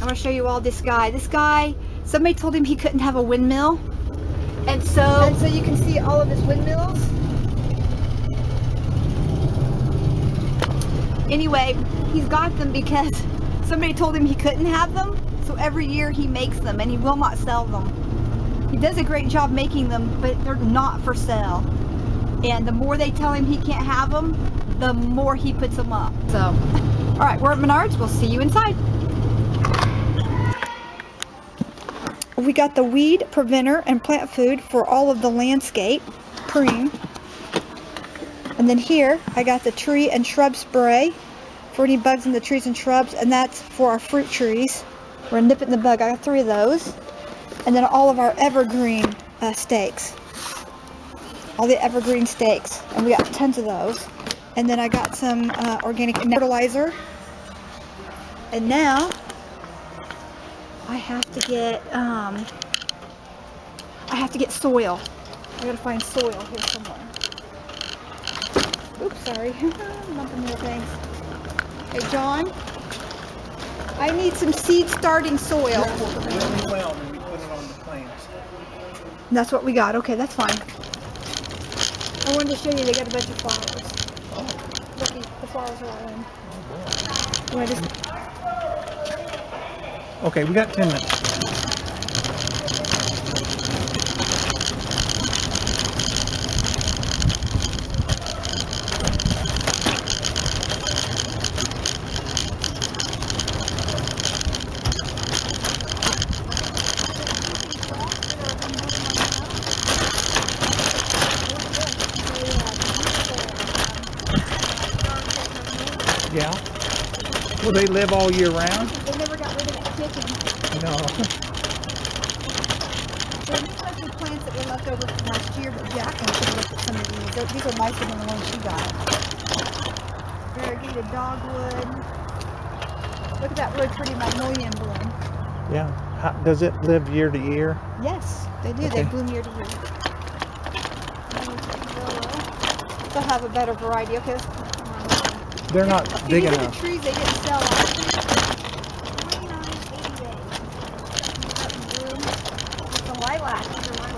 I'm gonna show you all this guy. This guy, somebody told him he couldn't have a windmill. And so you can see all of his windmills. Anyway, he's got them because somebody told him he couldn't have them. So every year he makes them and he will not sell them. He does a great job making them, but they're not for sale. And the more they tell him he can't have them, the more he puts them up. So, all right, we're at Menards. We'll see you inside. We got the weed preventer and plant food for all of the landscape, prune. And then here, I got the tree and shrub spray for any bugs in the trees and shrubs, and that's for our fruit trees. We're nipping the bug. I got 3 of those. And then all of our evergreen stakes. All the evergreen stakes. And we got tons of those. And then I got some organic fertilizer. And now I have to get soil. I gotta find soil here somewhere. Oops, sorry. Bumping little things. Hey, John, I need some seed starting soil. And that's what we got. Okay, that's fine. I wanted to show you they got a bunch of flowers. Oh. Look, the flowers are all in. Oh, I just... Okay, we got 10 minutes. Yeah. Will they live all year round? They never got rid of that chicken. No. These are some plants that were left over from last year, but Jacqueline could look at some of these. These are nicer than the ones she got. Variegated dogwood. Look at that really pretty magnolia in bloom. Yeah. Does it live year to year? Yes, they do. Okay. They bloom year to year. They'll have a better variety. Okay, let's They're not big these enough. Are the trees they didn't sell last year. $29.88. It's a lilac. These are lilac.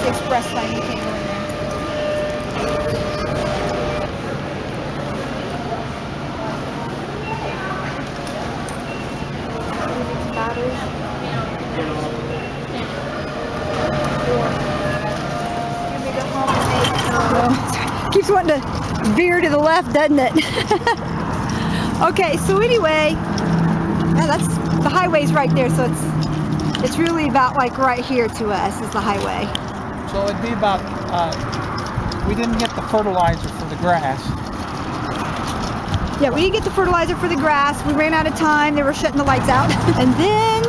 Express sign, you can't go in there. Keeps wanting to veer to the left, doesn't it? Okay, so anyway, yeah, that's the highway's right there, so it's really about like right here to us is the highway. So it'd be about, we didn't get the fertilizer for the grass. Yeah, we didn't get the fertilizer for the grass. We ran out of time. They were shutting the lights out. And then,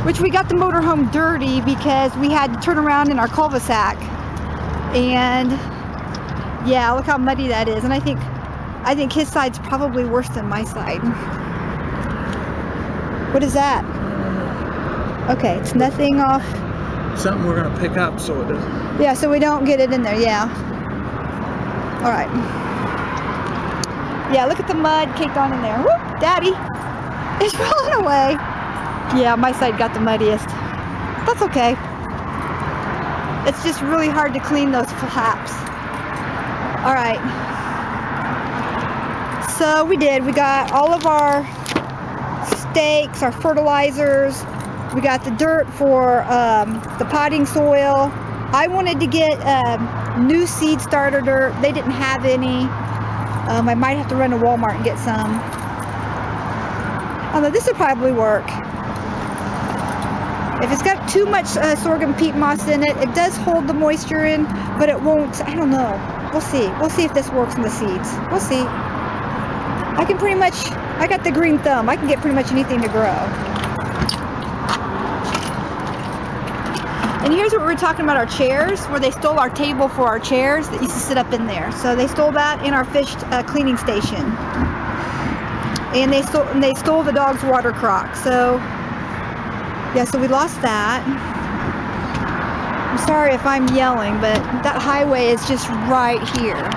which we got the motorhome dirty because we had to turn around in our cul-de-sac. And yeah, look how muddy that is. And I think his side's probably worse than my side. What is that? Okay, it's nothing off. Something we're going to pick up so it doesn't. Yeah, so we don't get it in there, yeah. All right. Yeah, look at the mud caked on in there. Whoop, Daddy. It's rolling away. Yeah, my side got the muddiest. That's okay. It's just really hard to clean those flaps. All right. So we did. We got all of our stakes, our fertilizers. We got the dirt for the potting soil. I wanted to get new seed starter dirt. They didn't have any. I might have to run to Walmart and get some. Although this would probably work. If it's got too much sorghum peat moss in it, it does hold the moisture in, but it won't. I don't know. We'll see. We'll see if this works in the seeds. We'll see. I can pretty much, I got the green thumb. I can get pretty much anything to grow. And here's what we were talking about, our chairs, where they stole our table for our chairs that used to sit up in there. So they stole that in our fish cleaning station. And they stole the dog's water crock. So, yeah, so we lost that. I'm sorry if I'm yelling, but that highway is just right here.